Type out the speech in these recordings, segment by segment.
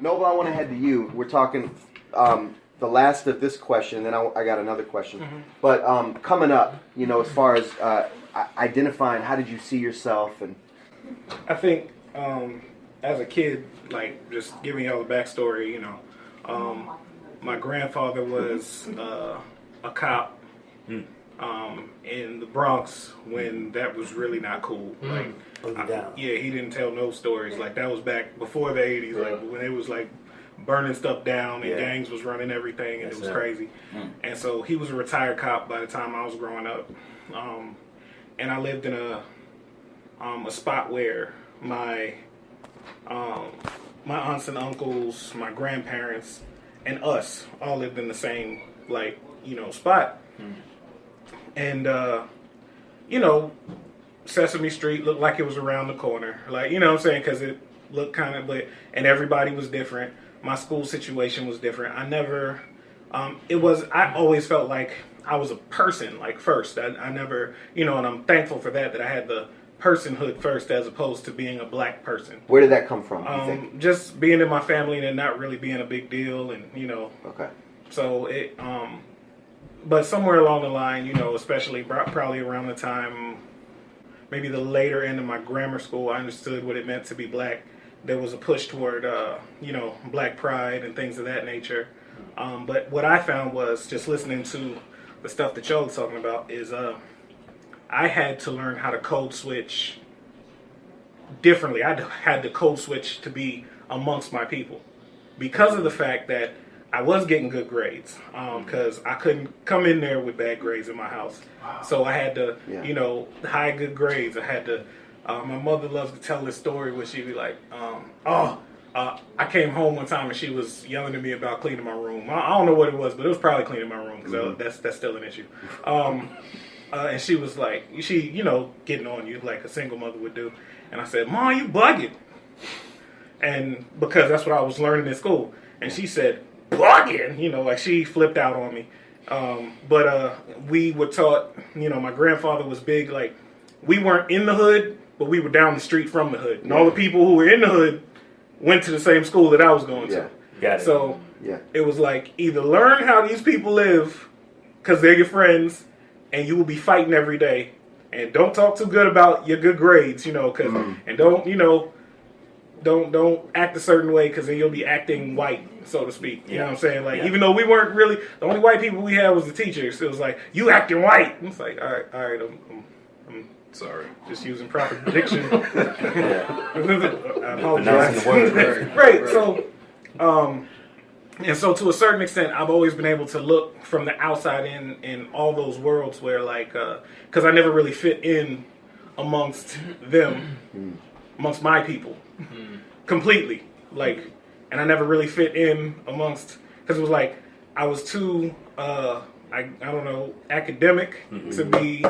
Noble, I want to head to you. We're talking the last of this question, then I got another question. Mm-hmm. But coming up, as far as identifying, how did you see yourself? And I think as a kid, like just giving y'all the backstory, my grandfather was a cop in the Bronx when that was really not cool. He didn't tell no stories. Like that was back before the 80s, like when it was like burning stuff down and gangs was running everything, and it was crazy. And so he was a retired cop by the time I was growing up, and I lived in a spot where my aunts and uncles, my grandparents, and us all lived in the same spot. And Sesame Street looked like it was around the corner, like what I'm saying, because it looked kind of, and everybody was different. My school situation was different. I always felt like I was a person, like first. I never, and I'm thankful for that I had the personhood first as opposed to being a black person. Where did that come from, you think? Just being in my family and it not really being a big deal, and Okay. So it but somewhere along the line, especially probably around the time, maybe the later end of my grammar school, I understood what it meant to be black. There was a push toward black pride and things of that nature. But what I found was, just listening to the stuff that y'all was talking about, is I had to learn how to code switch differently. I had to code switch to be amongst my people because of the fact that I was getting good grades, because I couldn't come in there with bad grades in my house. Wow. So I had to, high good grades. I had to, my mother loves to tell this story where she'd be like, I came home one time and she was yelling at me about cleaning my room. I don't know what it was, but it was probably cleaning my room, because that's still an issue. And she was like, getting on you like a single mother would do. And I said, "Mom, you bugging." And because that's what I was learning in school. And she said, "Bugging?" Like she flipped out on me. But we were taught, my grandfather was big, like we weren't in the hood, but we were down the street from the hood. And all the people who were in the hood went to the same school that I was going to. Got it. So it was like, either learn how these people live, because they're your friends, and you will be fighting every day. And don't talk too good about your good grades, cause, and don't act a certain way, because then you'll be acting white, so to speak. You know what I'm saying? Like, even though we weren't really, the only white people we had was the teachers. It was like, you acting white. And it's like, all right, I'm sorry. Just using proper diction. I apologize. Right. So, and so to a certain extent, I've always been able to look from the outside in all those worlds where, like, because I never really fit in amongst them, amongst my people, completely. Like, and I never really fit in amongst, because it was like, I was too, I don't know, academic to be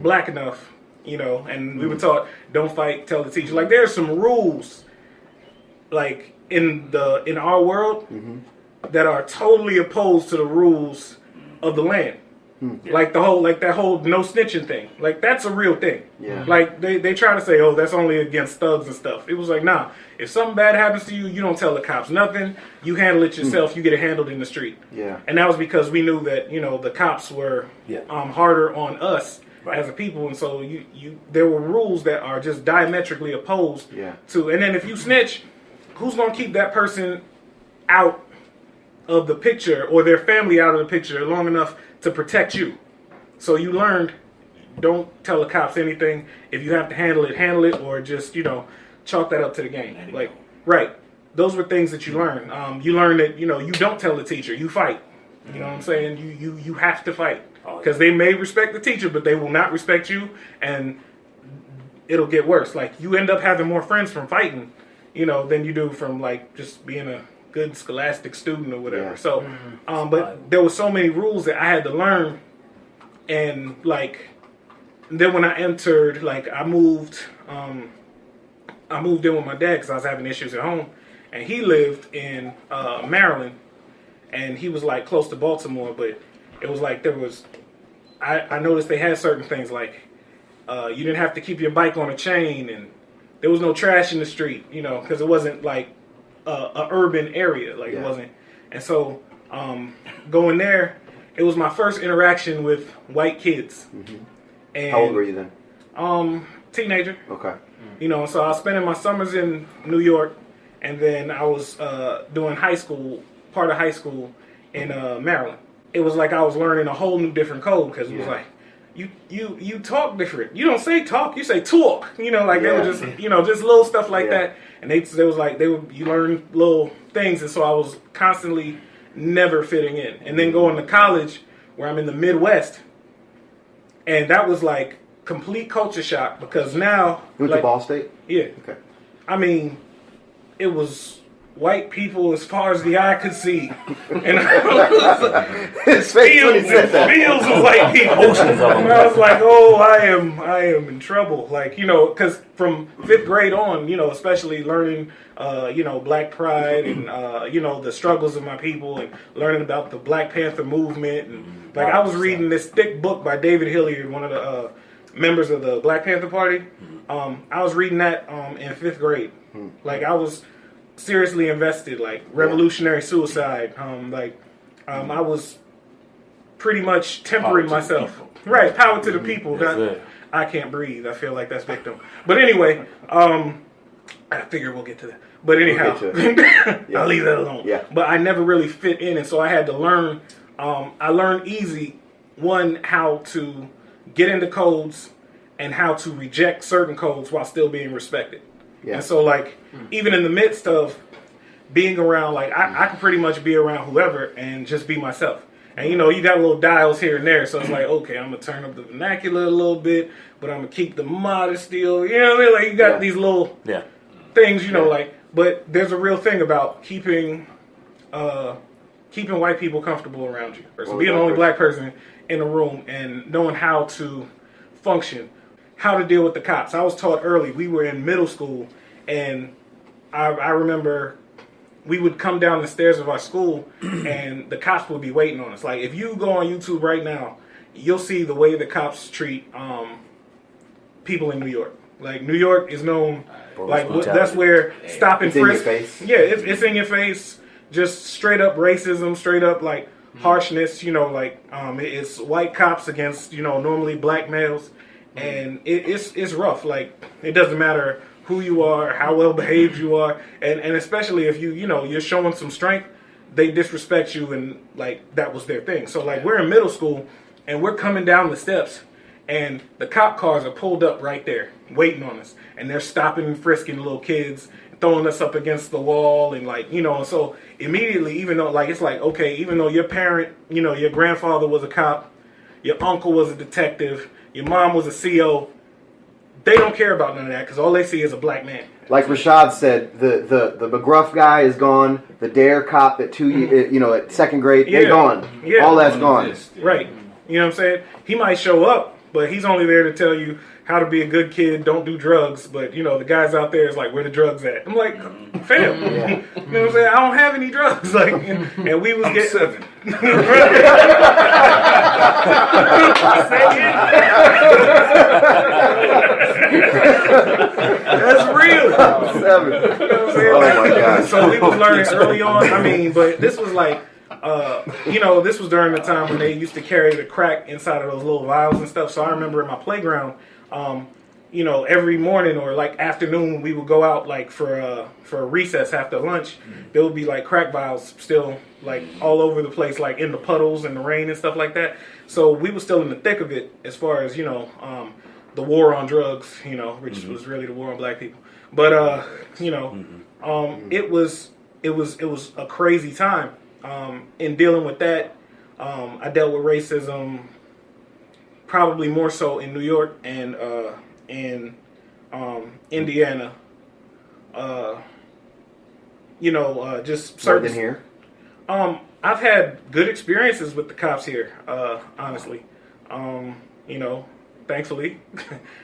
black enough, and we were taught, don't fight, tell the teacher. Like, there's some rules, like, in our world that are totally opposed to the rules of the land. Like that whole no snitching thing. Like, that's a real thing. Yeah. Like, they try to say, oh, that's only against thugs and stuff. It was like, nah, if something bad happens to you, you don't tell the cops nothing. You handle it yourself. You get it handled in the street. Yeah. And that was because we knew that, the cops were harder on us as a people. And so there were rules that are just diametrically opposed to. And then if you snitch, who's going to keep that person out of the picture, or their family out of the picture, long enough to protect you? So you learned, don't tell the cops anything. If you have to handle it, or just, chalk that up to the game. Like, right. Those were things that you learn. You learn that, you don't tell the teacher, you fight. You know what I'm saying? You have to fight. Because they may respect the teacher, but they will not respect you, and it'll get worse. Like, you end up having more friends from fighting, than you do from, like, just being a good scholastic student or whatever. Yeah. So, but there were so many rules that I had to learn. And, like, then when I entered, like, I moved in with my dad because I was having issues at home. And he lived in Maryland. And he was, like, close to Baltimore. But it was like I noticed they had certain things, like, you didn't have to keep your bike on a chain, and there was no trash in the street, because it wasn't, like, a urban area. Like it wasn't. And so going there, it was my first interaction with white kids. Mm-hmm. And, how old were you then? Teenager. Okay. You know, so I was spending my summers in New York, and then I was doing part of high school in Maryland. It was like I was learning a whole new different code because it was like, you talk different. You don't say talk, you say talk. You know, like they were just, just little stuff like that. And they was like, you learn little things. And so I was constantly never fitting in. And then going to college where I'm in the Midwest. And that was like complete culture shock because now. You went to Ball State? Yeah. Okay. I mean, it was white people as far as the eye could see, and his face when he said that. Fields of white people. Oceans of them. And I was like, oh, I am in trouble. Like, because from 5th grade on, especially learning, Black pride and the struggles of my people and learning about the Black Panther movement and like I was reading this thick book by David Hilliard, one of the members of the Black Panther Party. I was reading that in 5th grade. Like I was seriously invested, like revolutionary suicide. I was pretty much tempering myself. Right, power to the people. I can't breathe. I feel like that's victim. But anyway, I figure we'll get to that. But anyhow, I'll leave that alone. Yeah. But I never really fit in, and so I had to learn. I learned easy, one, how to get into codes and how to reject certain codes while still being respected. Yeah. And so, like, even in the midst of being around, like, I can pretty much be around whoever and just be myself. And, you got little dials here and there. So it's like, okay, I'm going to turn up the vernacular a little bit, but I'm going to keep the modesty. You know what I mean? Like, you got these little things, like, but there's a real thing about keeping white people comfortable around you. So being the only black person in a room and knowing how to function. How to deal with the cops. I was taught early. We were in middle school, and I remember we would come down the stairs of our school, and the cops would be waiting on us. Like, if you go on YouTube right now, you'll see the way the cops treat people in New York. Like, New York is known, that's where stop and frisk. In your face. Yeah, it's in your face. Just straight up racism, straight up, like, harshness. It's white cops against, normally black males. And it's rough. Like, it doesn't matter who you are, how well behaved you are, and especially if you're showing some strength, they disrespect you, and like that was their thing. So like we're in middle school and we're coming down the steps and the cop cars are pulled up right there waiting on us, and they're stopping and frisking little kids, throwing us up against the wall, and like so immediately, even though like it's like, okay, even though your parent, your grandfather was a cop, your uncle was a detective, your mom was a CO, they don't care about none of that because all they see is a black man. Like Rashad said, the McGruff guy is gone. The Dare cop at at second grade, they're gone. Yeah. All that's gone. Right. You know what I'm saying? He might show up, but he's only there to tell you how to be a good kid, don't do drugs. But, the guys out there is like, where the drugs at? I'm like, fam. You know what I'm saying? I don't have any drugs. Like, and we was getting 7. That's real. 7. You know what I'm saying? Oh my God. So we was learning early on. But this was like, this was during the time when they used to carry the crack inside of those little vials and stuff. So I remember in my playground, every morning or like afternoon, we would go out like for a recess after lunch. There would be like crack vials still like all over the place, like in the puddles and the rain and stuff like that. So we were still in the thick of it as far as the war on drugs, which was really the war on black people. But it was a crazy time. In dealing with that, I dealt with racism probably more so in New York and in Indiana. Just certain. More than here. I've had good experiences with the cops here. Honestly, thankfully,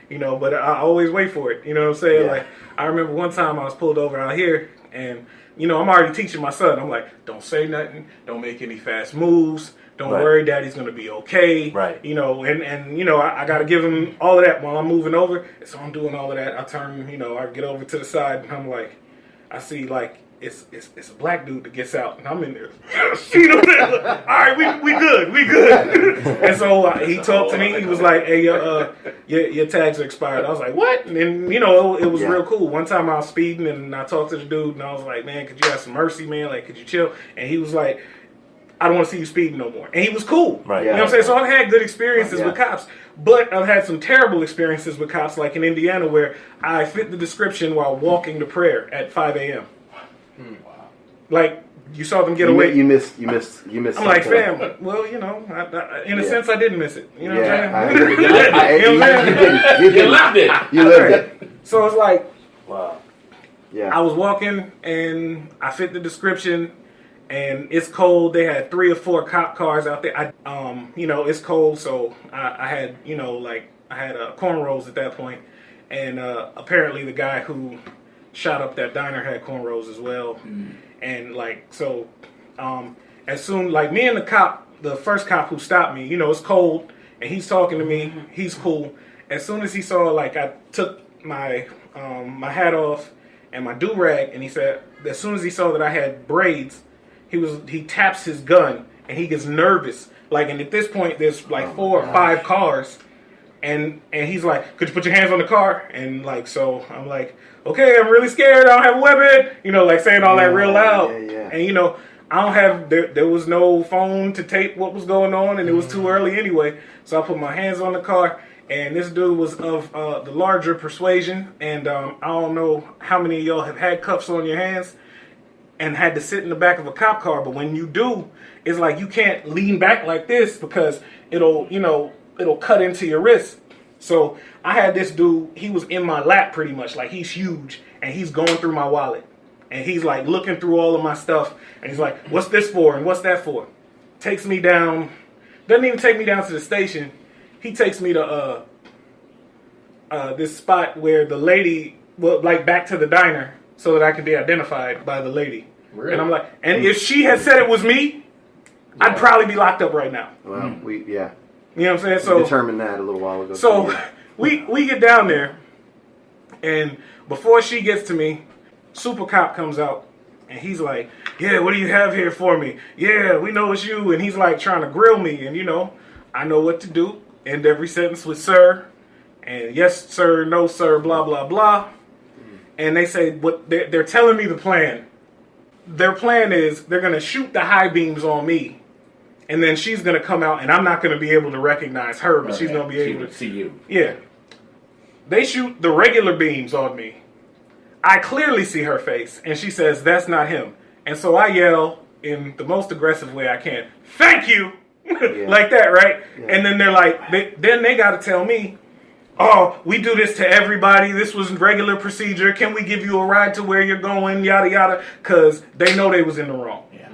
But I always wait for it. You know what I'm saying? Yeah. Like I remember one time I was pulled over out here and. I'm already teaching my son. I'm like, don't say nothing. Don't make any fast moves. Don't worry, Daddy's going to be okay. Right. I got to give him all of that while I'm moving over. And so I'm doing all of that. I turn, I get over to the side and I'm like, I see like it's a black dude that gets out, and I'm in there. You know, all right, we good. And so he talked to me. He was like, "Hey, your tags are expired." I was like, "What?" And then, you know, it was real cool. One time I was speeding, and I talked to the dude, and I was like, "Man, could you have some mercy, man? Like, could you chill?" And he was like, "I don't want to see you speeding no more." And he was cool. Right. You know what I'm saying? So I've had good experiences with cops, but I've had some terrible experiences with cops, like in Indiana, where I fit the description while walking to prayer at 5 a.m. Wow. Like, you saw them get away. You missed. I'm like, fam. Well, you know, in a sense, I didn't miss it. You know what I'm saying? You didn't. You lived it. You lived it. So it's like, Wow. Yeah. I was walking and I fit the description, and it's cold. They had 3 or 4 cop cars out there. You know, it's cold, so I had, you know, like I had cornrows at that point, and apparently the guy who shot up that diner had cornrows as well. And like, so as soon, like, me and the first cop who stopped me, you know, it's cold and he's talking to me, he's cool. As soon as he saw, like, I took my my hat off and my do-rag, and he said, as soon as he saw that I had braids, he taps his gun and he gets nervous. Like, and at this point there's like 4 or 5 cars, and he's like, "Could you put your hands on the car?" And like, so I'm like, "Okay, I'm really scared. I don't have a weapon." You know, like saying all that real loud. Yeah. And you know, I don't have. There was no phone to tape what was going on, and it was too early anyway. So I put my hands on the car, and this dude was of the larger persuasion. And I don't know how many of y'all have had cuffs on your hands and had to sit in the back of a cop car, but when you do, it's like you can't lean back like this because it'll cut into your wrist. So I had this dude, he was in my lap pretty much, like he's huge, and he's going through my wallet. And he's like looking through all of my stuff, and he's like, "What's this for and what's that for?" Takes me down, doesn't even take me down to the station. He takes me to this spot where the lady, well, like back to the diner so that I can be identified by the lady. Really? And I'm like, and if she had said it was me, I'd probably be locked up right now. Well, You know what I'm saying? So we determined that a little while ago. So we get down there, and before she gets to me, Super Cop comes out, and he's like, "Yeah, what do you have here for me? Yeah, we know it's you." And he's like trying to grill me, and you know, I know what to do. End every sentence with "sir," and "yes, sir," "no, sir," blah blah blah. And they say what they're telling me the plan. Their plan is they're gonna shoot the high beams on me, and then she's gonna come out, and I'm not gonna be able to recognize her, but she's gonna be able to see you. Yeah. They shoot the regular beams on me. I clearly see her face, and she says, "That's not him." And so I yell in the most aggressive way I can, "Thank you!" Like that, right? Yeah. And then they're like, they got to tell me, "Oh, we do this to everybody. This was regular procedure. Can we give you a ride to where you're going?" Yada, yada. Because they know they was in the wrong. Yeah.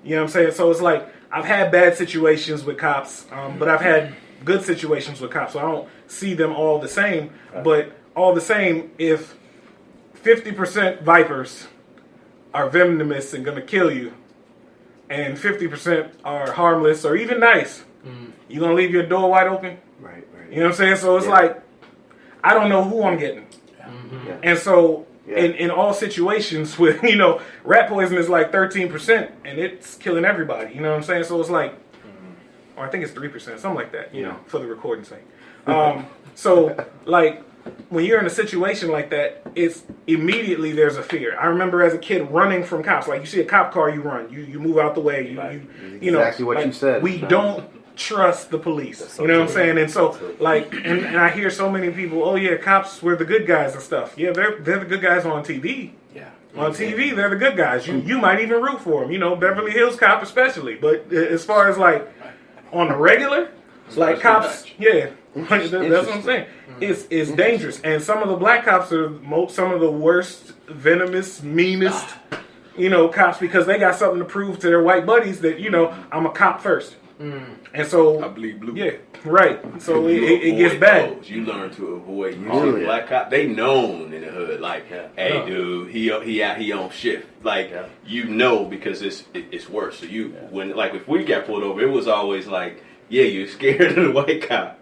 You know what I'm saying? So it's like, I've had bad situations with cops, but I've had good situations with cops. So I don't see them all the same. Right. But all the same, if 50% vipers are venomous and going to kill you, and 50% are harmless or even nice, you going to leave your door wide open? Right. You know what I'm saying? So it's like, I don't know who I'm getting. Yeah. And so in all situations with, you know, rat poison is like 13% and it's killing everybody. You know what I'm saying? So it's like, or I think it's 3%, something like that, you know, for the recording sake. So like, when you're in a situation like that, it's immediately there's a fear. I remember as a kid running from cops. Like, you see a cop car, you run. You move out the way. You know, exactly what like, you said. We don't trust the police. You know what I'm saying? And so, like, and I hear so many people, "Oh yeah, cops were the good guys and stuff." Yeah, they're the good guys on TV. Yeah, on TV, they're the good guys. You might even root for them. You know, Beverly Hills Cop especially. But as far as like on the regular, like cops, yeah. That's what I'm saying. It's dangerous, and some of the black cops are some of the worst, venomous, meanest, you know, cops, because they got something to prove to their white buddies that, you know, I'm a cop first. And so I bleed blue. Yeah, right. So it gets bad. Those. You learn to avoid. You see black cop, they known in the hood. Like, hey, dude, he on shift. Like, you know, because it's worse. So when like if we got pulled over, it was always like, yeah, you're scared of the white cop.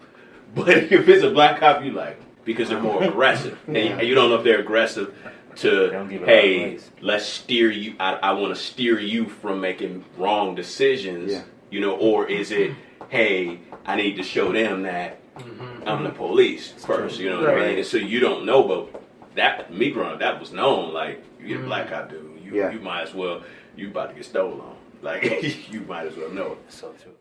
But if it's a black cop, you like, because they're more aggressive. And you don't know if they're aggressive to, Don't give it hey, all ways. let's steer you. I want to steer you from making wrong decisions. Yeah. You know, or is it, hey, I need to show them that I'm the police first. You know what I mean? And so you don't know, but that me growing up, that was known. Like you get a black cop dude, you might as well, you about to get stolen on. Like you might as well know it. So true.